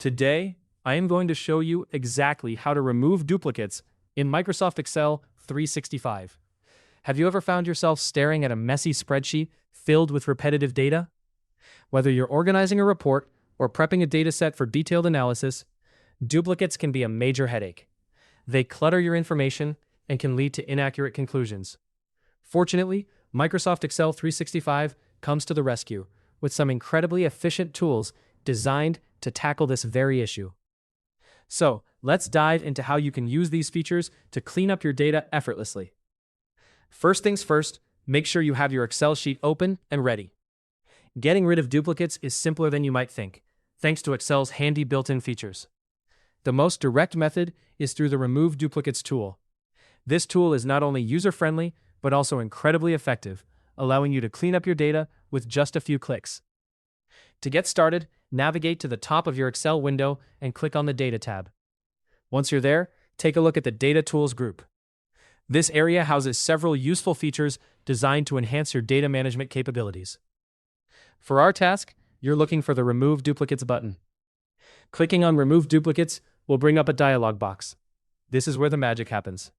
Today, I am going to show you exactly how to remove duplicates in Microsoft Excel 365. Have you ever found yourself staring at a messy spreadsheet filled with repetitive data? Whether you're organizing a report or prepping a dataset for detailed analysis, duplicates can be a major headache. They clutter your information and can lead to inaccurate conclusions. Fortunately, Microsoft Excel 365 comes to the rescue with some incredibly efficient tools designed to tackle this very issue. So, let's dive into how you can use these features to clean up your data effortlessly. First things first, make sure you have your Excel sheet open and ready. Getting rid of duplicates is simpler than you might think, thanks to Excel's handy built-in features. The most direct method is through the Remove Duplicates tool. This tool is not only user-friendly, but also incredibly effective, allowing you to clean up your data with just a few clicks. To get started, navigate to the top of your Excel window and click on the Data tab. Once you're there, take a look at the Data Tools group. This area houses several useful features designed to enhance your data management capabilities. For our task, you're looking for the Remove Duplicates button. Clicking on Remove Duplicates will bring up a dialog box. This is where the magic happens.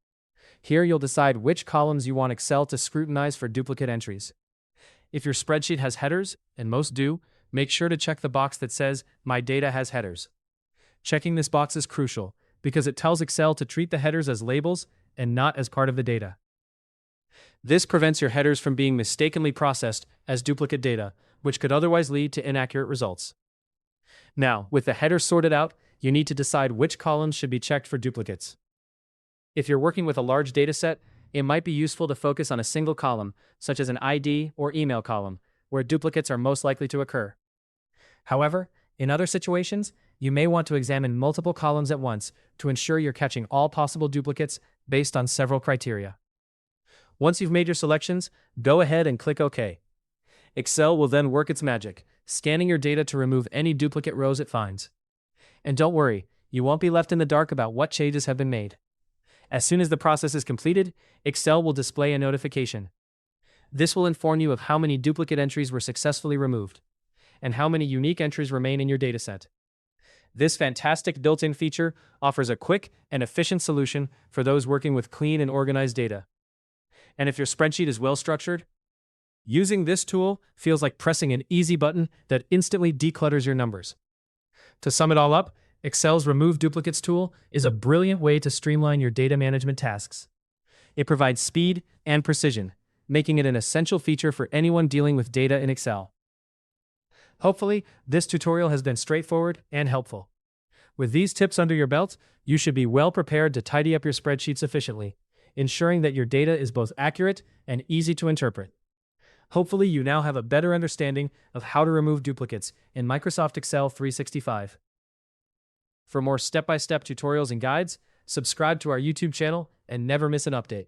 Here you'll decide which columns you want Excel to scrutinize for duplicate entries. If your spreadsheet has headers, and most do, make sure to check the box that says, My data has headers. Checking this box is crucial because it tells Excel to treat the headers as labels and not as part of the data. This prevents your headers from being mistakenly processed as duplicate data, which could otherwise lead to inaccurate results. Now, with the headers sorted out, you need to decide which columns should be checked for duplicates. If you're working with a large dataset, it might be useful to focus on a single column, such as an ID or email column, where duplicates are most likely to occur. However, in other situations, you may want to examine multiple columns at once to ensure you're catching all possible duplicates based on several criteria. Once you've made your selections, go ahead and click OK. Excel will then work its magic, scanning your data to remove any duplicate rows it finds. And don't worry, you won't be left in the dark about what changes have been made. As soon as the process is completed, Excel will display a notification. This will inform you of how many duplicate entries were successfully removed, and how many unique entries remain in your dataset. This fantastic built-in feature offers a quick and efficient solution for those working with clean and organized data. And if your spreadsheet is well-structured, using this tool feels like pressing an easy button that instantly declutters your numbers. To sum it all up, Excel's Remove Duplicates tool is a brilliant way to streamline your data management tasks. It provides speed and precision, making it an essential feature for anyone dealing with data in Excel. Hopefully, this tutorial has been straightforward and helpful. With these tips under your belt, you should be well prepared to tidy up your spreadsheets efficiently, ensuring that your data is both accurate and easy to interpret. Hopefully, you now have a better understanding of how to remove duplicates in Microsoft Excel 365. For more step-by-step tutorials and guides, subscribe to our YouTube channel and never miss an update.